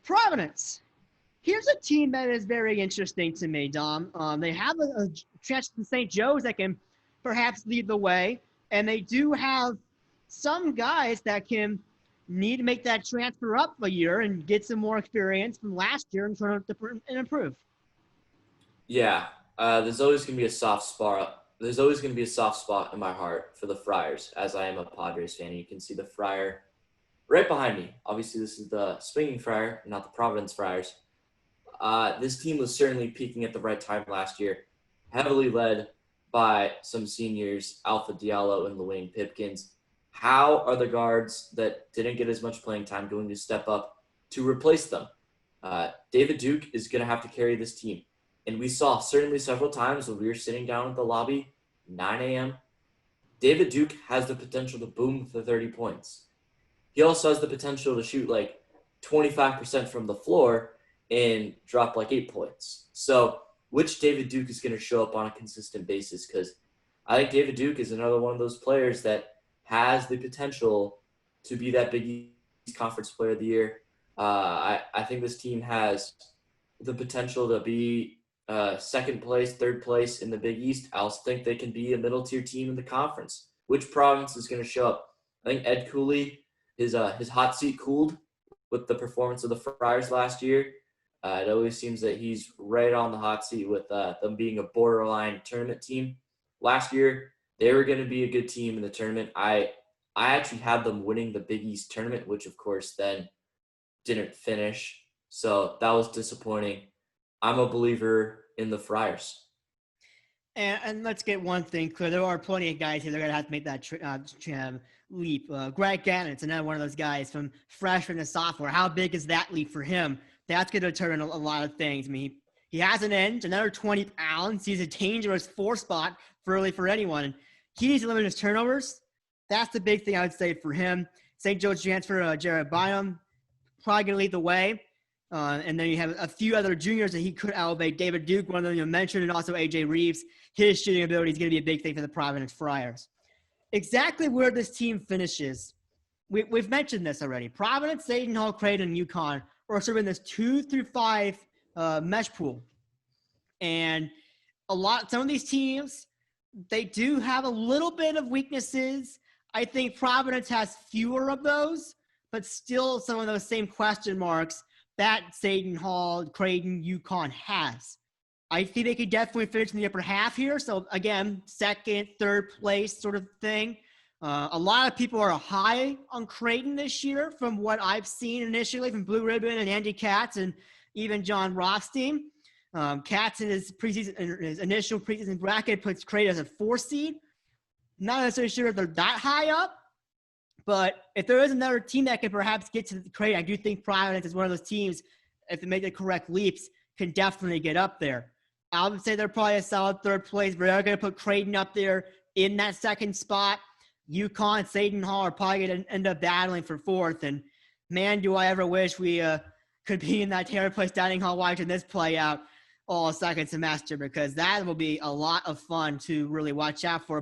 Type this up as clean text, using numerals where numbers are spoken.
Providence. Here's a team that is very interesting to me, Dom. They have a transfer to St. Joe's that can perhaps lead the way, and they do have some guys that can need to make that transfer up a year and get some more experience from last year and try to improve. Yeah, there's always going to be a soft spot. There's always going to be a soft spot in my heart for the Friars, as I am a Padres fan. You can see the Friar right behind me. Obviously, this is the swinging Friar, not the Providence Friars. This team was certainly peaking at the right time last year, heavily led by some seniors, Alpha Diallo and Lewayne Pipkins. How are the guards that didn't get as much playing time going to step up to replace them? David Duke is going to have to carry this team. And we saw certainly several times when we were sitting down at the lobby, 9 a.m., David Duke has the potential to boom for 30 points. He also has the potential to shoot like 25% from the floor and drop like 8 points. So which David Duke is going to show up on a consistent basis? Because I think David Duke is another one of those players that has the potential to be that Big East Conference Player of the Year. I think this team has the potential to be second place, third place in the Big East. I also think they can be a middle-tier team in the conference. Which Providence is going to show up? I think Ed Cooley, his hot seat cooled with the performance of the Friars last year. It always seems that he's right on the hot seat with them being a borderline tournament team. Last year, they were going to be a good team in the tournament. I actually had them winning the Big East tournament, which, of course, then didn't finish. So that was disappointing. I'm a believer in the Friars. And let's get one thing clear. There are plenty of guys here that are going to have to make that leap. Greg Gannon's another one of those guys from freshman to sophomore. How big is that leap for him? That's going to determine a lot of things. I mean, he has an edge, another 20 pounds. He's a dangerous 4 spot for anyone. He needs to limit his turnovers. That's the big thing I would say for him. St. Joe's transfer, Jared Bynum, probably going to lead the way. And then you have a few other juniors that he could elevate. David Duke, one of them you mentioned, and also A.J. Reeves. His shooting ability is going to be a big thing for the Providence Friars. Exactly where this team finishes, we've mentioned this already. Providence, Seton Hall, Creighton, and UConn are sort of in this 2 through 5 mesh pool. And some of these teams, they do have a little bit of weaknesses. I think Providence has fewer of those, but still some of those same question marks that Seton Hall, Creighton, UConn has. I think they could definitely finish in the upper half here. So, again, second, third place sort of thing. A lot of people are high on Creighton this year from what I've seen initially from Blue Ribbon and Andy Katz and even John Rothstein. Katz in his initial preseason bracket puts Creighton as a 4 seed. Not necessarily sure if they're that high up. But if there is another team that can perhaps get to the Creighton, I do think Providence is one of those teams, if they make the correct leaps, can definitely get up there. I would say they're probably a solid third place, but they're going to put Creighton up there in that second spot. UConn, Seton Hall are probably going to end up battling for fourth. And, man, do I ever wish we could be in that Taylor Place dining hall watching this play out all second semester, because that will be a lot of fun to really watch out for.